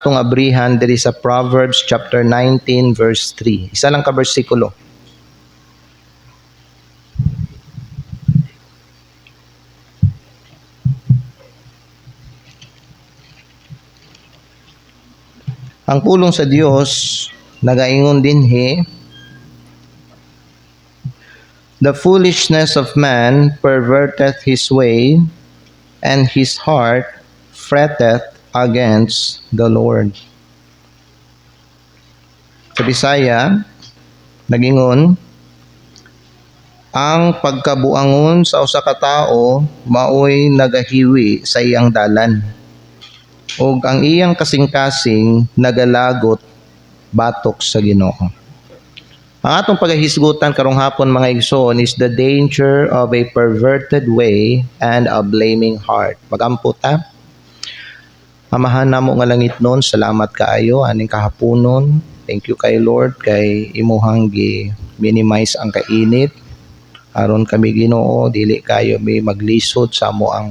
Itong abrihan diri sa Proverbs chapter 19 verse 3. Isa lang ka bersikulo. Ang pulong sa Dios nagaingon dinhi, the foolishness of man perverteth his way, and his heart fretteth against the Lord. Sa Bisaya, nagingon, ang pagkabuangon sa usa ka tawo maoy nagahiwi sa iyang dalan, ug ang iyang kasing-kasing nagalagot batok sa Ginoo. Ang atong paghisgutan karong hapon mga igsoon is the danger of a perverted way and a blaming heart. Magampo ta. Amahan namo nga langit nun, salamat kaayo aning kahaponon. Thank you kay Lord kay imuhang gi-minimize ang kainit. Aron kami Ginoo dili kayo may maglisod sa amo ang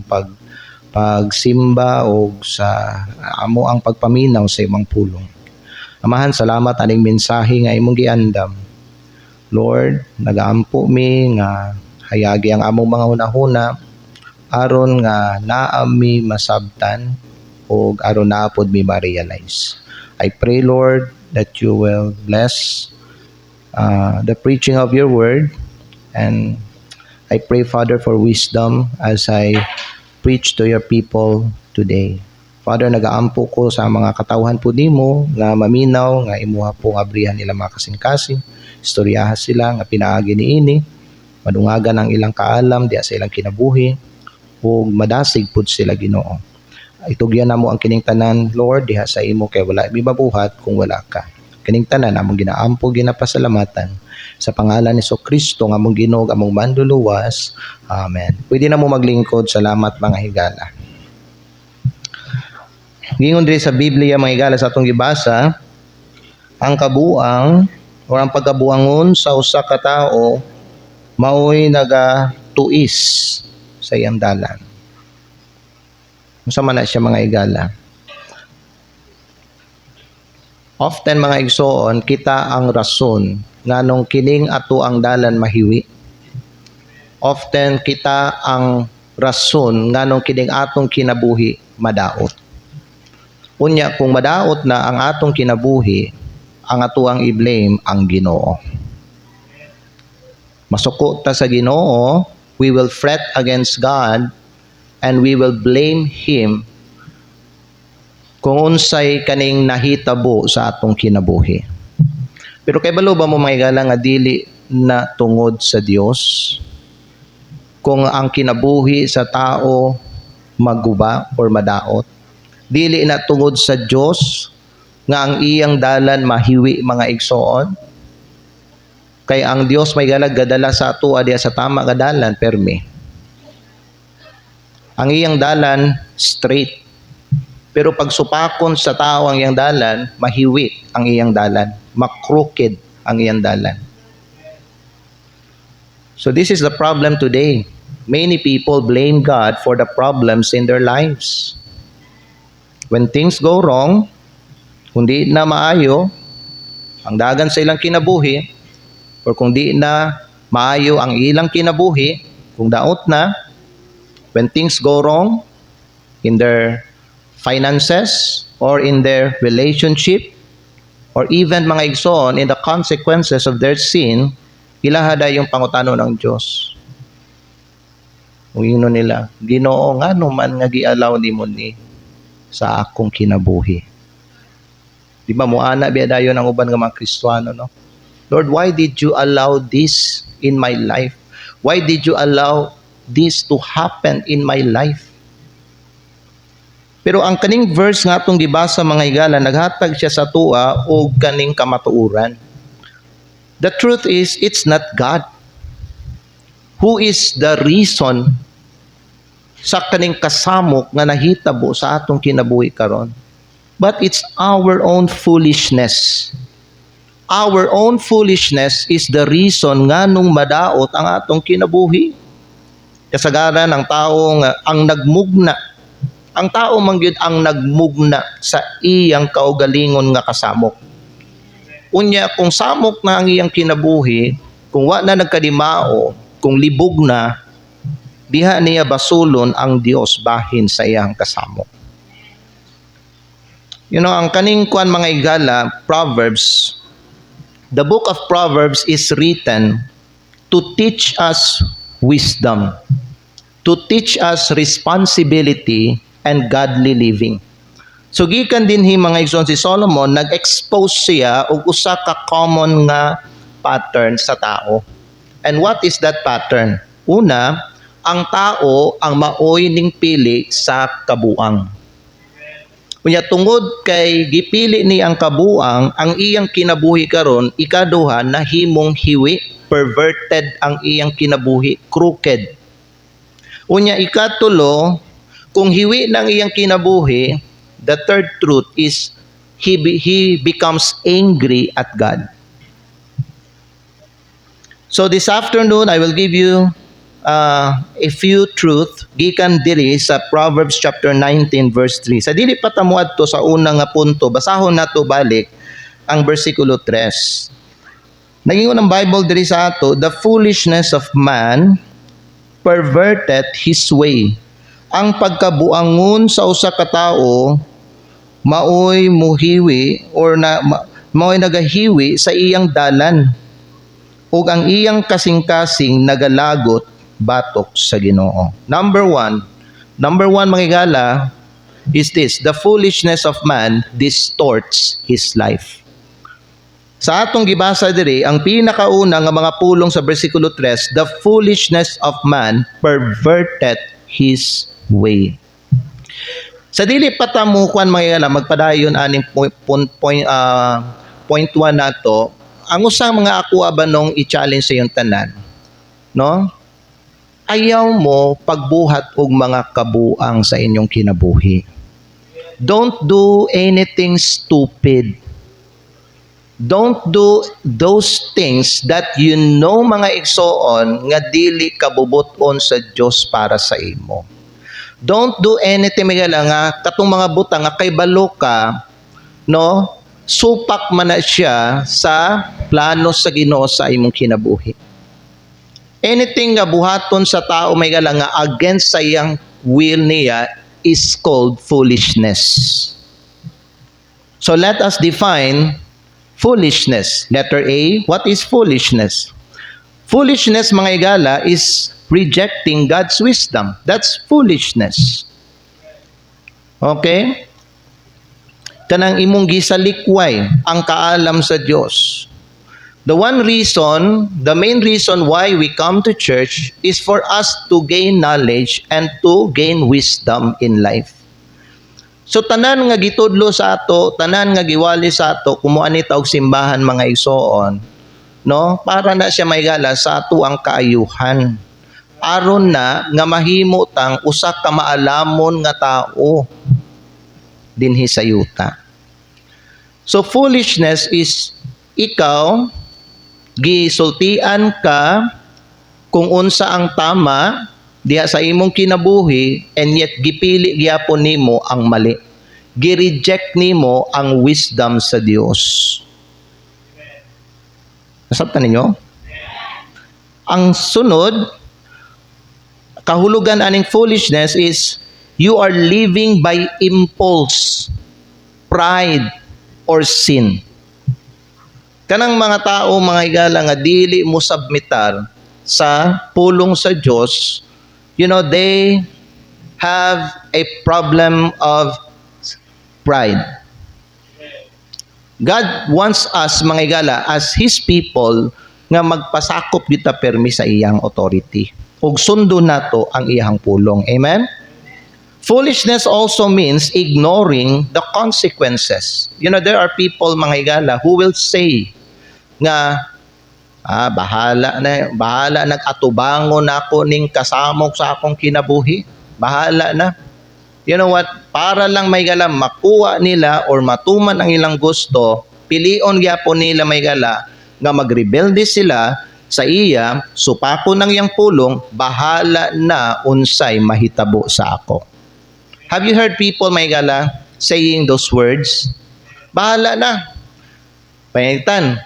pagsimba o sa amo ang pagpaminaw sa imong pulong. Amahan, salamat aning mensahe nga imong giandam. Lord, nagaampo mi nga hayagi ang among mga hunahuna aron nga naa mi masabtan o aron naa pod mi ma-realize. I pray, Lord, that you will bless the preaching of your word, and I pray, Father, for wisdom as I preach to your people today. Father, nagaampo ko sa mga katawhan po nimo nga maminaw nga imuha po abrihan nila mga kasing-kasing, istoryahan sila nga pinaagi niini, madungagan ang ilang kaalam diya sa ilang kinabuhi ug madasig pud sila Ginoo. Itugyan namo ang kining tanan, Lord, diha sa imo kay wala mi mabuhat kung wala ka. Kining tanan among ginaampo ginapasalamatan sa pangalan ni Kristo nga among Ginoo, among manluluwas. Amen. Pwede na mo maglingkod. Salamat mga higala. Gingon diri sa Biblia mga higala sa atong gibasa, ang kabuang o ang pagkabuangon sa usa ka tawo maoy nagatuis sa iyang dalan. Unsa man na siya mga higala? Often mga igsoon, kita ang rason nganong kining ato ang dalan mahiwi. Often kita ang rason nganong kining atong kinabuhi madaot. Unya kung madaot na ang atong kinabuhi, ang atuang i-blame ang Ginoo. Masuko ta sa Ginoo, we will fret against God and we will blame Him kung unsay kaning nahitabo sa atong kinabuhi. Pero kay balo ba mo mga higala nga dili na tungod sa Dios kung ang kinabuhi sa tao maguba or madaot? Dili na tungod sa Dios nga ang iyang dalan mahiwi mga igsoon? Kay ang Dios may galag gadala sa ato diya sa tama nga dalan permi. Ang iyang dalan straight. Pero pag supakon sa tao ang iyang dalan, mahiwi ang iyang dalan, makrukid ang iyang dalan. So this is the problem today. Many people blame God for the problems in their lives. When things go wrong, kung di na maayo ang dagan sa ilang kinabuhi, or kung di na maayo ang ilang kinabuhi, kung daot na, when things go wrong in their finances or in their relationship or even mga igsoon in the consequences of their sin, ilahada yung pangutano ng Diyos. Ungino nila, Ginoo nga man nga gialaw nimo ni sa akong kinabuhi. Di ba muana biya dayon ang uban nga mga Kristiyano, no? Lord, why did you allow this in my life? Why did you allow this to happen in my life? Pero ang kaning verse nga atong gibasa mga higala, naghatag siya sa tua o kaning kamatuuran. The truth is, it's not God who is the reason sa kaning kasamok nga nahitabo sa atong kinabuhi karon. But it's our own foolishness. Our own foolishness is the reason nga nung madaot ang atong kinabuhi. Kasagaran ang tao nga ang nagmugna ang tao man gyud ang nagmugna sa iyang kaugalingon nga kasamok. Unya kung samok na ang iyang kinabuhi, kung wa na nagkadimao, kung libog na, diha niya basulon ang Dios bahin sa iyang kasamok. Ang kaning kuan mga igala, Proverbs, the book of Proverbs is written to teach us wisdom, to teach us responsibility and godly living. So gikan dinhi mga igsoon si Solomon, nag-expose siya og usa ka common nga pattern sa tao. And what is that pattern? Una, ang tao ang maoy ning pili sa kabuang. Unya tungod kay gipili ni ang kabuang, ang iyang kinabuhi karon ikaduha nahimong hiwi, perverted ang iyang kinabuhi, crooked. Unya ikatulo, kung hiwi ng iyang kinabuhi, the third truth is he becomes angry at God. So this afternoon, I will give you a few truth gikan diri sa Proverbs chapter 19 verse 3. Sa dili pa ta moadto sa una nga punto, basahon nato balik ang bersikulo 3. Nagingon ang Bible diri sa ato, the foolishness of man perverted his way. Ang pagkabuangon sa usa ka tawo maoy muhiwi or maoy nagahiwi sa iyang dalan, ug ang iyang kasing-kasing nagalagot batok sa Ginoo. Number one mga igala is this: the foolishness of man distorts his life. Sa atong gibasa diri, ang pinakauna nga mga pulong sa bersikulo 3, the foolishness of man perverted his way. Sa dili pa ta mo kuan mga igala magpadayon aning point 1 nato, ang usang mga ako abanong i-challenge sa iyong tanan, no? Ayaw mo pagbuhat og mga kabuang sa inyong kinabuhi. Don't do anything stupid. Don't do those things that you know mga igsoon nga dili kabubuton sa Dios para sa imo. Don't do anything mga nga katong mga butang nga kay balo ka, no? Supak man na siya sa plano sa Ginoo sa imong kinabuhi. Anything nga buhaton sa tao may gala nga against sa iyang will niya is called foolishness. So let us define foolishness. Letter A, what is foolishness? Foolishness mga igala is rejecting God's wisdom. That's foolishness. Okay? Kanang imong gisalikway ang kaalam sa Dios. The main reason why we come to church is for us to gain knowledge and to gain wisdom in life. So tanan nga gitudlo sa ato, tanan nga giwali sa ato, kumuan ni taog simbahan mga igsoon, no? Para na siya maigala sa ato ang kaayuhan. Aron na nga mahimo tang usa ka maalamon nga tao dinhi sa yuta. So foolishness is ikaw gisultian ka kung unsa ang tama diha sa imong kinabuhi, and yet gipili gyapon nimo ang mali. Gi-reject nimo ang wisdom sa Dios. Nasabtan ninyo? Ang sunod, kahulugan aning foolishness is you are living by impulse, pride, or sin. Kanang mga tao, mga igala nga dili mo submitar sa pulong sa Dios, they have a problem of pride. God wants us, mga igala, as His people, nga magpasakop kita permi sa iyang authority. Ug sundo nato ang iyang pulong. Amen? Foolishness also means ignoring the consequences. There are people, mga igala, who will say nga, bahala nag-atubangon ako ning kasamok sa akong kinabuhi. Bahala na. You know what? Para lang may gala makuha nila or matuman ang ilang gusto, pilion gyapon nila may gala nga magrebelde sila sa iya, supako ng iyang pulong, bahala na unsay mahitabo sa ako. Have you heard people, may gala, saying those words? Bahala na. Pangitan.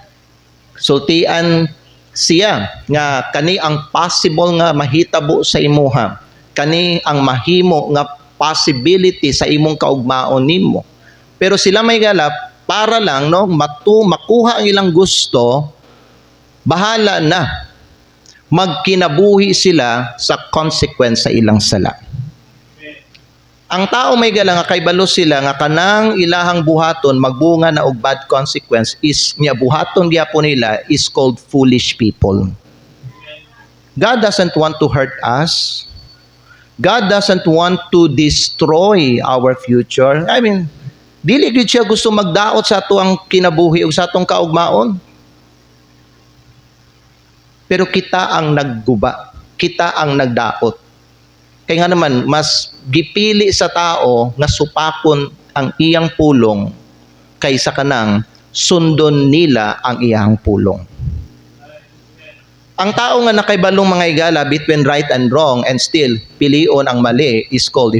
Sultian siya nga kani ang possible nga mahitabo sa imuha. Kani ang mahimo nga possibility sa imong kaugmaon nimo. Pero sila may gala para lang no makuha ang ilang gusto, bahala na. Magkinabuhi sila sa consequence sa ilang sala. Ang tao may gala nga kay balo sila nga kanang ilahang buhaton magbunga na og bad consequence is nya buhaton gyapon nila is called foolish people. God doesn't want to hurt us. God doesn't want to destroy our future. I mean, dili gyud siya gusto magdaot sa ato ang kinabuhi ug sa atong kaugmaon. Pero kita ang nagguba, kita ang nagdaot. Kaya nga naman, mas gipili sa tao nga supakon ang iyang pulong kaysa kanang sundon nila ang iyang pulong. Ang tao nga nakaibalong mga higala between right and wrong and still pilion ang mali is called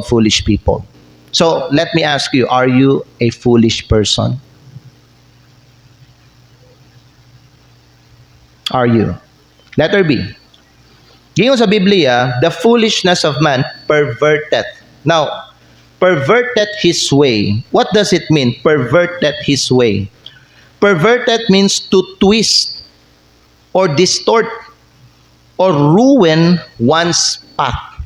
foolish people. So, let me ask you, are you a foolish person? Are you? Letter B. Gingon sa Biblia, the foolishness of man perverteth. Now, perverted his way. What does it mean? Perverted his way. Perverted means to twist or distort or ruin one's path.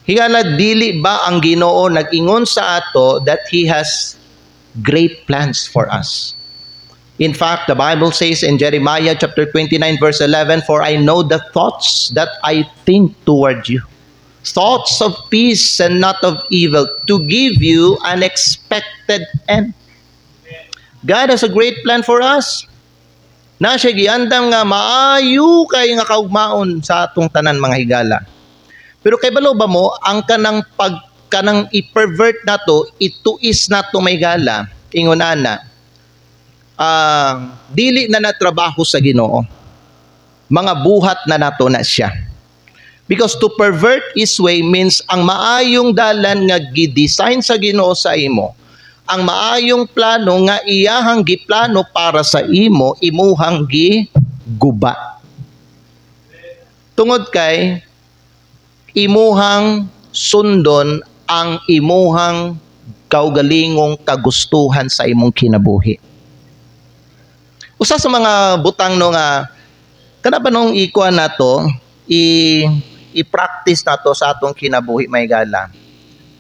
Higala, dili ba ang Ginoo nag-ingon sa ato that He has great plans for us? In fact, the Bible says in Jeremiah chapter 29 verse 11, "For I know the thoughts that I think toward you, thoughts of peace and not of evil, to give you an expected end." God has a great plan for us. Na siya giandam nga maayo kay nga kaugmaon sa atong tanan mga higala. Pero kay balo ba mo ang kanang i-pervert nato, ituis nato may higala, ingon ana. Dili na natrabaho sa Ginoo. Mga buhat na nato na siya. Because to pervert his way means ang maayong dalan nga gi-design sa Ginoo sa imo, ang maayong plano nga iyahang giplano para sa imo, imuhang giguba. Tungod kay imuhang sundon ang imuhang kaugalingong kagustuhan sa imong kinabuhi. Usa sa mga butang no nga kana ba nung ikuan nato i-practice nato sa atong kinabuhi may gala.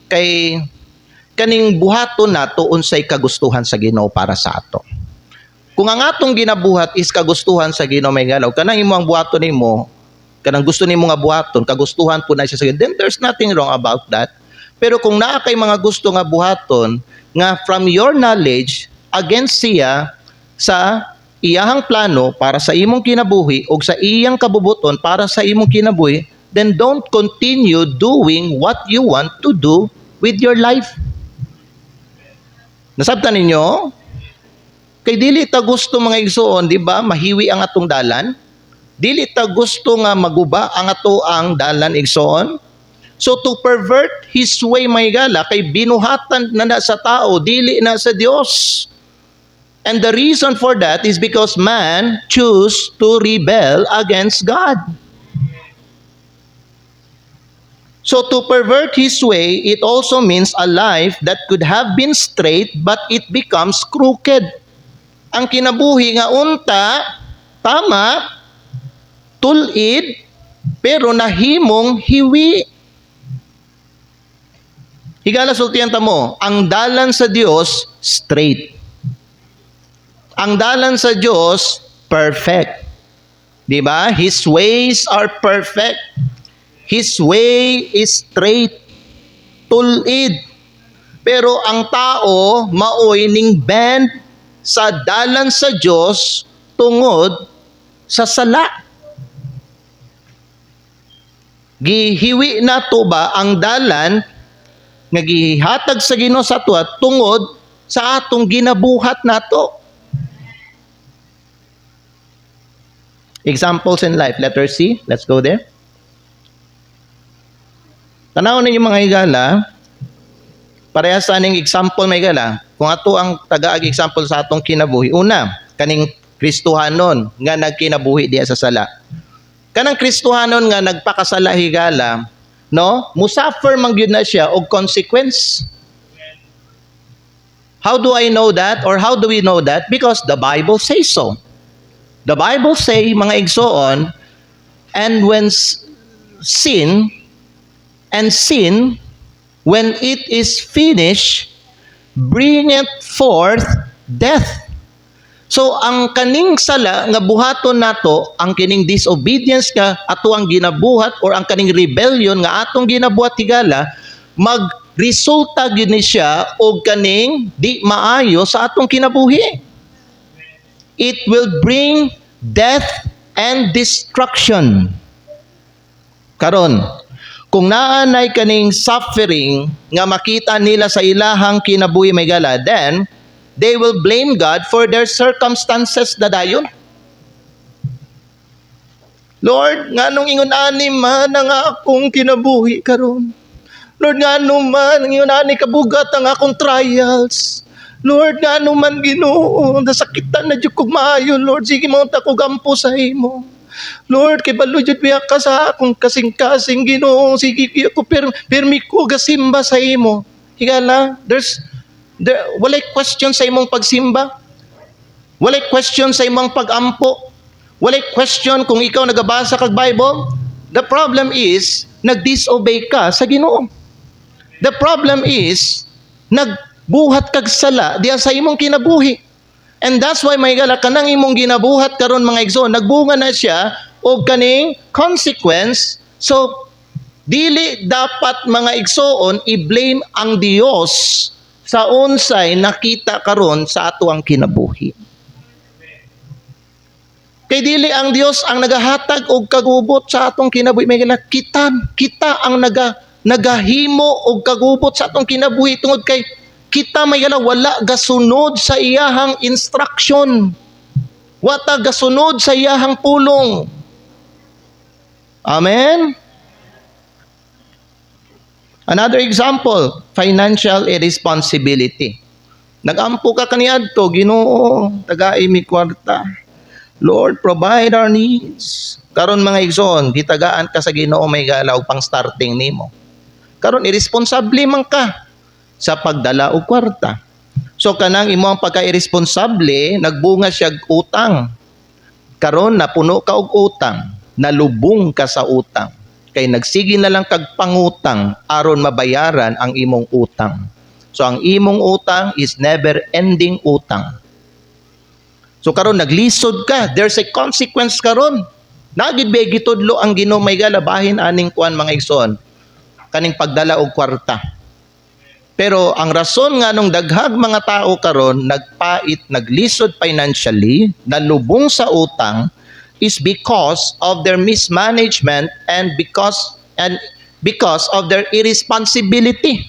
Kay kaning buhaton nato unsay kagustuhan sa Ginoo para sa ato. Kung ang atong ginabuhat is kagustuhan sa Ginoo may gala, kanang imong buhaton nimo, kanang gusto nimo nga buhaton, kagustuhan po na siya sa Ginoo, then there's nothing wrong about that. Pero kung naa kay mga gusto nga buhaton nga from your knowledge against siya sa iyahang plano para sa imong kinabuhi o sa iyang kabubuton para sa imong kinabuhi, then don't continue doing what you want to do with your life. Nasabtan ninyo? Kay dili ta gusto mga igsoon, di ba? Mahiwi ang atong dalan. Dili ta gusto nga maguba ang ato ang dalan igsoon. So to pervert his way may gala, kay binuhatan na sa tao, dili na sa Dios. And the reason for that is because man choose to rebel against God. So to pervert his way, it also means a life that could have been straight but it becomes crooked. Ang kinabuhi nga unta, tama, tulid, pero nahimong hiwi. Higala sultihan ta mo, ang dalan sa Dios straight. Ang dalan sa Diyos, perfect. Di ba? His ways are perfect. His way is straight. Tulid. Pero ang tao, maoy ning bend sa dalan sa Diyos tungod sa sala. Gihiwi na to ba ang dalan nga gihatag sa Ginoo sa ato tungod sa atong ginabuhat nato. Examples in life. Letter C. Let's go there. Tanaw ninyo mga higala, parehas sa aning example mga higala, kung ato ang tagaag example sa atong kinabuhi. Una, kaning Kristohanon nga nagkinabuhi diya sa sala. Kanang Kristohanon nga nagpakasala higala, no? Musuffer man gyud na siya og consequence. How do I know that? Or how do we know that? Because the Bible says so. The Bible say, mga igsoon, and when sin, when it is finished, bringeth forth death. So, ang kaning sala nga buhaton nato, ang kining disobedience nga ato ang ginabuhat or ang kaning rebellion nga atong ginabuhat higala, magresulta gyud ni siya og kaning di maayo sa atong kinabuhi. It will bring death and destruction. Karon, kung naanay kaning suffering nga makita nila sa ilahang kinabuhi may gala, then they will blame God for their circumstances na dayon. Lord, nganong ingon ani man nga akong kinabuhi karon? Lord, ngano man ingon ani kabugat ang akong trials? Lord, ngano man Ginoo, nasakitan na jud kog maayo, Lord, sige mo ta ko gampo sa imo. Lord, kay balo jud biya ka sa akong kasing-kasing Ginoo, sige ko permi ko gasimba sa imo. Higala, walay question sa imong pagsimba. Walay question sa imong pagampo. Walay question kung ikaw nagabasa kag Bible. The problem is nag-disobey ka sa Ginoo. The problem is nagbuhat kag sala diya sa imong kinabuhi. And that's why may gala kanang imong ginabuhat karon mga igsoon, nagbunga na siya og kaning consequence. So dili dapat mga igsoon i-blame ang Dios sa unsay nakita karon sa ato ang kinabuhi. Kay dili ang Dios ang nagahatag og kagubot sa atong kinabuhi, may gala kita ang nagahimo og kagubot sa atong kinabuhi tungod kay kita may gala wala gasunod sa iyahang instruction. Wata gasunod sa iyahang pulong. Amen? Another example, financial irresponsibility. Nagampo ka kaniadto, Ginoo, tagaay mi kwarta. Lord, provide our needs. Karon mga igsoon, gitagaan ka sa Ginoo may gala og pang starting nimo. Karon irresponsable man ka sa pagdala og kwarta. So kanang imo ang pagka-irresponsable, nagbunga siya og utang. Karon napuno ka og utang, nalubong ka sa utang. Kay nagsige na lang kag pangutang aron mabayaran ang imong utang. So ang imong utang is never ending utang. So karon naglisod ka, there's a consequence karon. Nagid ba gitudlo ang Ginoo may galabahin aning kuan mga igsoon, kaning pagdala og kwarta. Pero ang rason nga nung daghag mga tao karon nagpait, naglisod financially, nalubong sa utang is because of their mismanagement and because of their irresponsibility.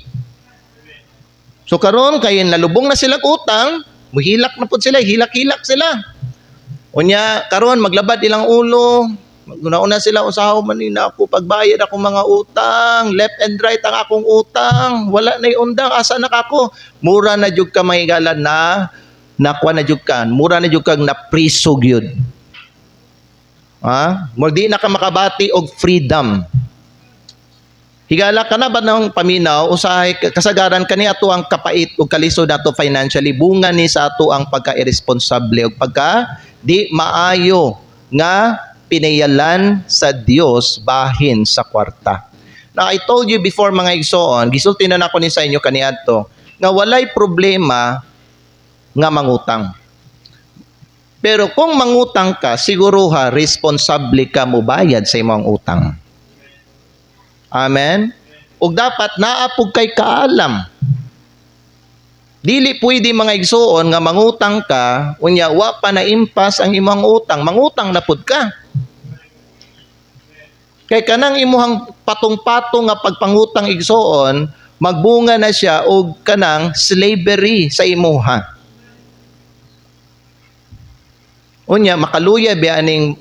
So karon kay nalubong na sila utang, muhilak na pud sila, hilak-hilak sila. Unya karon maglabad ilang ulo, una sila usahaw man ni ako pagbayad akong mga utang, left and right ang akong utang, wala na undang asa na kako. Mura na jud ka mahigalan na nakuha na jud ka, mura na jud kag na priso gyud. Mo di na ka makabati og freedom. Higala ka na ba ng paminaw usahay kasagaran kani ato ang kapait ug kalisod nato financially, bunga ni sa ato ang pagka-irresponsable ug pagka di maayo nga pinayalan sa Dios bahin sa kwarta. Now I told you before mga igsoon, gisulti na nako ni sa inyo kaniadto nga walay problema nga mangutang. Pero kung mangutang ka, siguruha responsable ka mo bayad sa imong utang. Amen? Ug dapat naapog kay kaalam. Dili pwede mga igsoon nga mangutang ka, unya wa pa na impas ang imong utang, mangutang na pud ka. Kay kanang imuhang patong-patong nga pagpangutang igsoon, magbunga na siya og kanang slavery sa imuha. Unya makaluya ba aning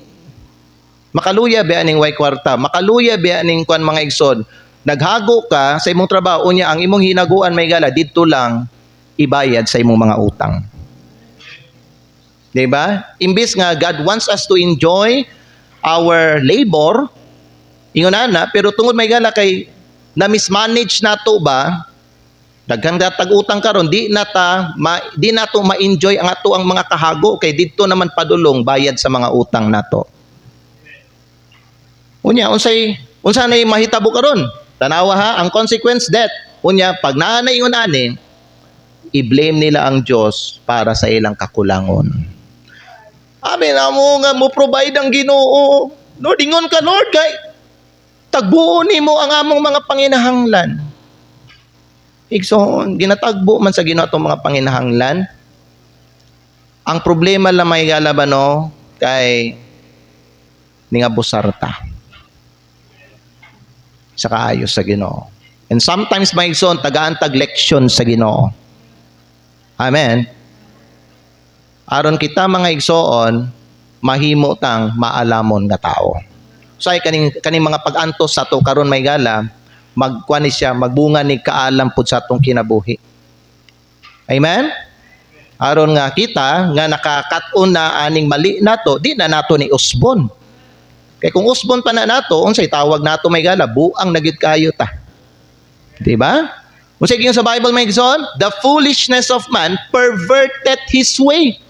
way kwarta, makaluya ba aning kuan mga igsoon, naghago ka sa imong trabaho unya ang imong hinaguan may gala didto lang ibayad sa imong mga utang. Diba? Imbis nga God wants us to enjoy our labor, ingon na, pero tungod may gala kay na mismanage nato ba, daghang tag-utang karon di nato ma-enjoy ang ato ang mga kahago kay didto naman padulong bayad sa mga utang nato. Unya unsa nay mahitabo karon? Tanawa ha, ang consequence debt. Unya pag naa na ingon ani, i-blame nila ang Dios para sa ilang kakulangon. Amen na mo nga mo provide ang Ginoo. Lord, ingon ka Lord kay tagbuon nimo ang among mga panginahanglan. Igsoon, ginatagbo man sa Ginoo atong mga panginahanglan. Ang problema lang may galaban no kay ningabusarta sa kaayos sa Ginoo. And sometimes may igsoon tagaan tag leksyon sa Ginoo. Amen. Aron kita mga igsoon mahimo tang maalamon nga tao. Say kaning mga pag-antos sa to karon may gala magkuan siya magbunga ni kaalam pud sa atong kinabuhi. Amen. Aron nga kita nga nakakat-on na aning mali nato di na nato ni usbon. Kay kung usbon pa na nato unsay tawag nato may gala buang na gyud kayo ta. Di ba? Unsay giingon sa Bible may igsoon? The foolishness of man perverted his way.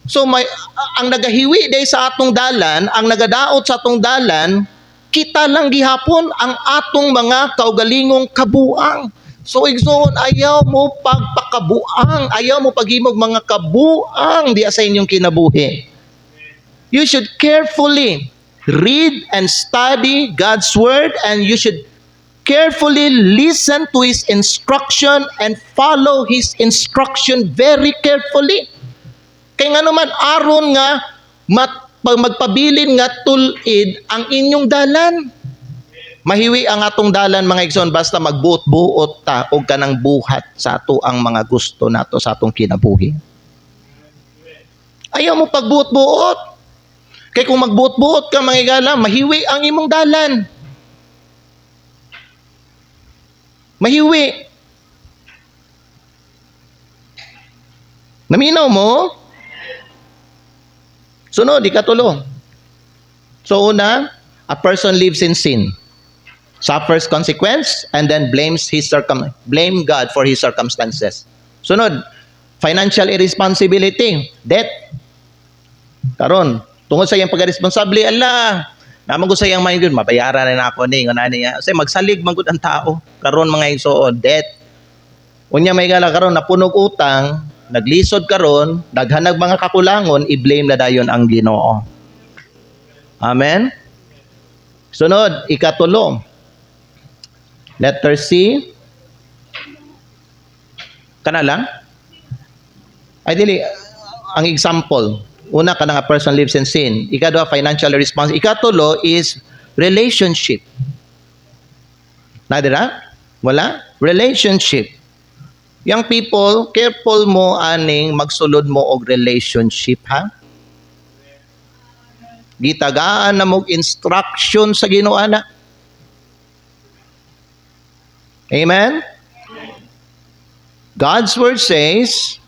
So ang nagahiwi day sa atong dalan, ang nagadaot sa atong dalan, kita lang gihapon ang atong mga kaugalingong kabuang. So igsoon ayaw mo pagpakabuang, ayaw mo paghimog mga kabuang diya sa inyong kinabuhi. You should carefully read and study God's word and you should carefully listen to His instruction and follow His instruction very carefully. Kay nga naman aron nga magpabilin nga tulid ang inyong dalan. Mahiwi ang atong dalan mga igsoon basta magbuot-buot ta og kanang buhat sa ato ang mga gusto nato sa atong kinabuhi. Ayaw mo pagbuot-buot. Kay kung magbuot-buot ka mga igala, mahiwi ang imong dalan. Mahiwi. Naminaw mo? Sunod, ikatulo. So una, a person lives in sin, suffers consequence, and then blame God for his circumstances. Sunod, financial irresponsibility, debt. Karon, tungod sa iyang pagka-responsable, naman ko sa iyang mind yun, mabayaran na ako ni, kasi magsalig magud ang tao. Karon mga igsoon, debt. Unya may gala karon napunog utang, naglisod karon, daghanag mga kakulangon, i-blame na dayon ang Ginoo. Amen? Sunod, ikatulo. Letter C. Kana lang? Ay dili, ang example. Una ka nga person lives in sin. Ikadua, financial responsibility. Ikatulo is relationship. Nadira? Wala? Relationship. Young people, careful mo aning magsulod mo og relationship, ha? Gitagaan na mo instruction sa Ginoo ana. Amen? God's word says,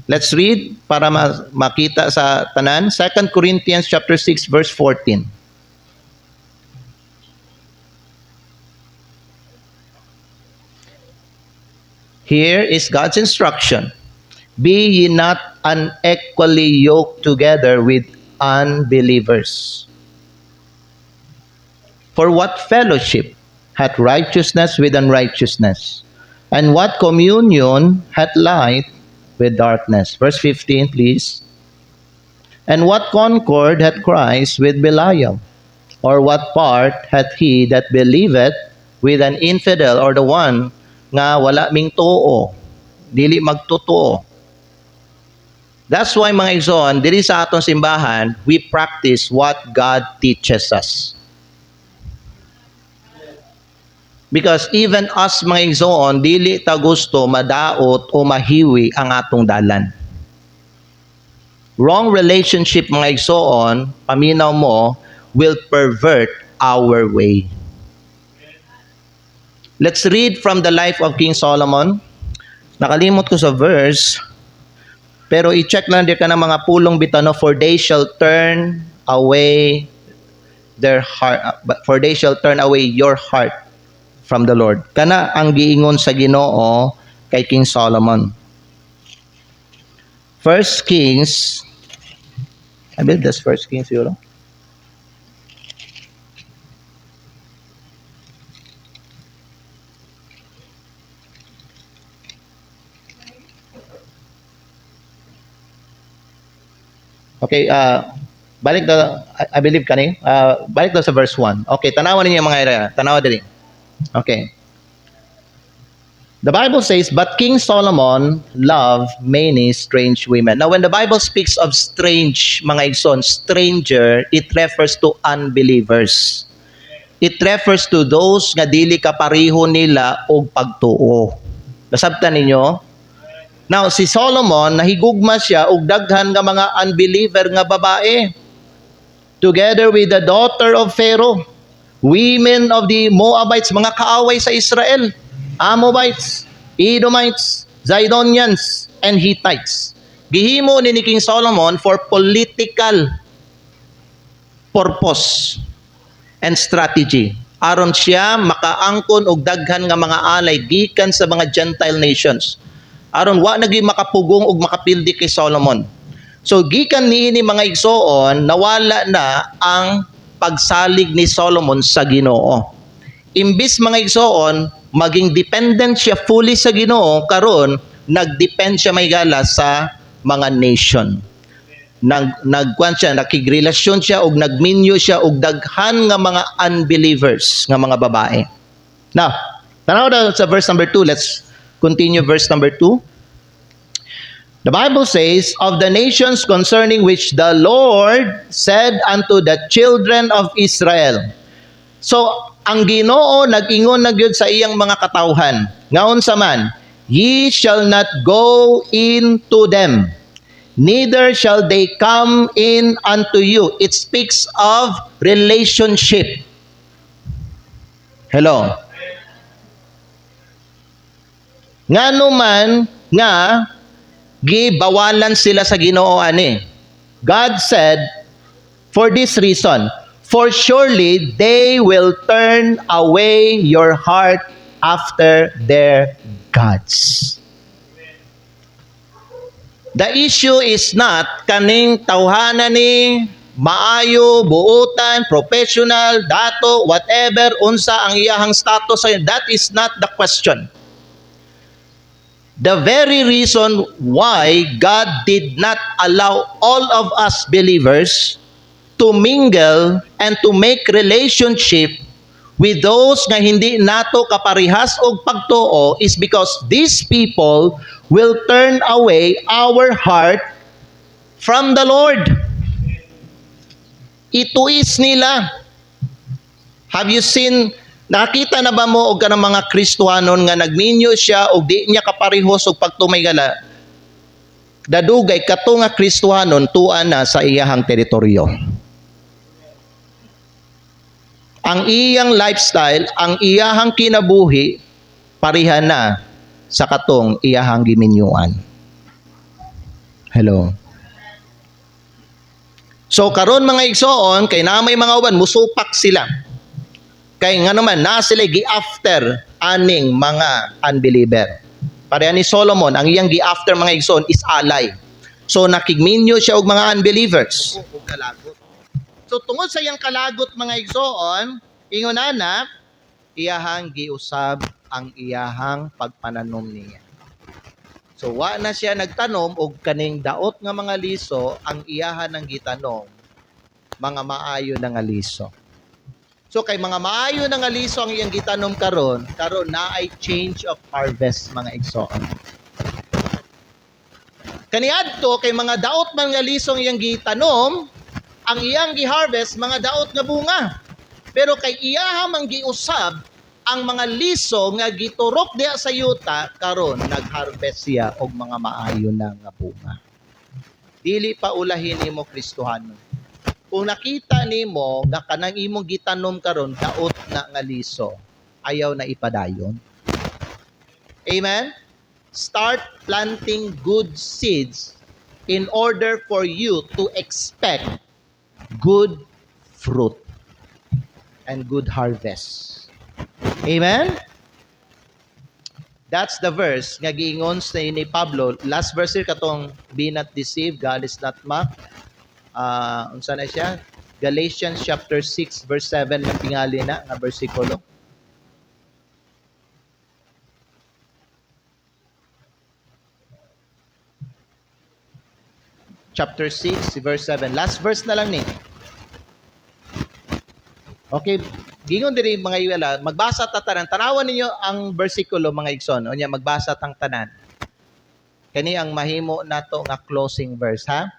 let's read para makita sa tanan, 2 Corinthians chapter 6 verse 14. Here is God's instruction. Be ye not unequally yoked together with unbelievers. For what fellowship hath righteousness with unrighteousness? And what communion hath light with darkness? Verse 15, please. And what concord hath Christ with Belial? Or what part hath he that believeth with an infidel, or the one nga wala ming tuo, dili magtotoo? That's why mga igsoon, diri sa atong simbahan, we practice what God teaches us. Because even us mga igsoon, dili ta gusto madaot o mahiwi ang atong dalan. Wrong relationship mga igsoon, paminaw mo, will pervert our way. Let's read from the life of King Solomon. Nakalimot ko sa verse, pero i-check lang din ka ng mga pulong bitano, for they shall turn away their heart, for they shall turn away your heart from the Lord. Kana ang giingon sa Ginoo kay King Solomon. First Kings, I believe that's First Kings, siguro. Okay, balik daw, I believe kani, balik daw sa verse 1. Okay, tanawan ninyo mga area, tanawa diri. Okay. The Bible says, but King Solomon loved many strange women. Now, when the Bible speaks of strange, mga igsoon, stranger, it refers to unbelievers. It refers to those nga dili kapareho nila og pagtuo. Nasabtan ninyo? Now, si Solomon, nahigugma siya og daghan nga mga unbeliever nga babae. Together with the daughter of Pharaoh, women of the Moabites, mga kaaway sa Israel, Amobites, Edomites, Zidonians, and Hittites. Gihimo ni King Solomon for political purpose and strategy. Aron siya makaangkon og daghan nga mga alay gikan sa mga Gentile nations. Aron wa nagi makapugong og makapildi kay Solomon. So gikan niini mga igsoon, nawala na ang pagsalig ni Solomon sa Ginoo. Imbis mga igsoon, maging dependent siya fully sa Ginoo, karon nagdepend siya may gala sa mga nation. Nagkuan siya, nakigrelasyon siya og nagminyo siya og daghan nga mga unbelievers nga mga babae. Now, tanaw na sa verse number 2. Let's continue verse number 2. The Bible says, of the nations concerning which the Lord said unto the children of Israel. So, ang Ginoo nag-ingon na gyud sa iyang mga katawhan. Ngaon sa man, ye shall not go into them, neither shall they come in unto you. It speaks of relationship. Hello. Ngano man nga gibawalan sila sa Ginoo ani. God said, for this reason, for surely they will turn away your heart after their gods. The issue is not kaning tawhanan ni maayo, buutan, professional, dato, whatever, unsa ang iyahang status. That is not the question. The very reason why God did not allow all of us believers to mingle and to make relationship with those nga hindi nato kaparihas og pagtuo is because these people will turn away our heart from the Lord. Ituis nila. Have you seen, nakita na ba mo og kanang mga Kristohanon nga nagminyo siya og di niya kaparehos og pagtumaygala? Dadugay kato nga Kristohanon tuan na sa iyahang teritoryo. Ang iyang lifestyle, ang iyahang kinabuhi, parihan na sa katong iyahang giminyuan. Hello. So karon mga igsoon, kay na may mga uban, musupak sila. Kay nga naman, na sila gi-after aning mga unbeliever. Pareha ni Solomon, ang iyang gi-after mga igsoon is alay. So nakigminyo siya og mga unbelievers. So tungod sa iyang kalagot mga igsoon, ingon na, iyahang giusab ang iyahang pagpananom niya. So wa na siya nagtanom og kaning daot nga mga liso, ang iyahan ng gitanom, mga maayo na nga liso. So kay mga maayo na nga liso ang iyang gitanom karon na ay change of harvest mga igsoon. Kaniadto kay mga daot man nga liso ang iyang gitanom, ang iyang giharvest mga daot nga bunga. Pero kay iyaha man giusab ang mga liso nga giturok diha sa yuta, karon nagharvest siya og mga maayo na nga bunga. Dili pa ulahin nimo Kristohano. Kung nakita nimo nga kanang imong gitanom karon daot na nga liso, ayaw na ipadayon. Amen? Start planting good seeds in order for you to expect good fruit and good harvest. Amen? That's the verse nga giingon sa ni Pablo. Last verse katong, be not deceived, God is not mocked. Unsa na siya? Galatians chapter 6 verse 7 na tingali na nga bersikulo. Chapter 6 verse 7. Last verse na lang ni. Okay, gingon diri mga iwala, magbasa ta tanan. Tanawan ninyo ang bersikulo mga igsoon. Unya magbasa tang tanan. Kani ang mahimo nato nga closing verse, ha?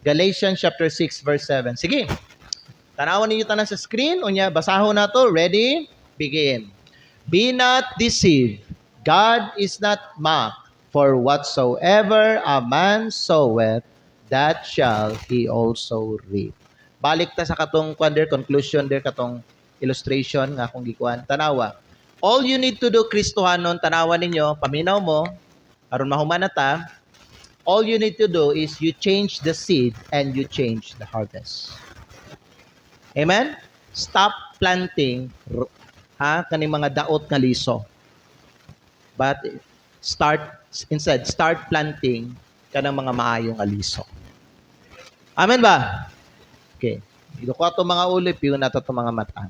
Galatians chapter 6 verse 7. Sige. Tanawan ninyo tanan sa screen. Unya basahon nato. Ready? Begin. Be not deceived. God is not mocked. For whatsoever a man soweth, that shall he also reap. Balik ta sa katong conclusion der katong illustration nga akong gikuan. Tanawa. All you need to do, Kristohanon, tanawa ninyo, paminaw mo, aron mahuman na ta, all you need to do is you change the seed and you change the harvest. Amen? Stop planting kaning mga daot nga liso. But start planting kanang mga maayong aliso. Amen ba? Okay. Ito ko ato mga ulip, yung nato mga mata.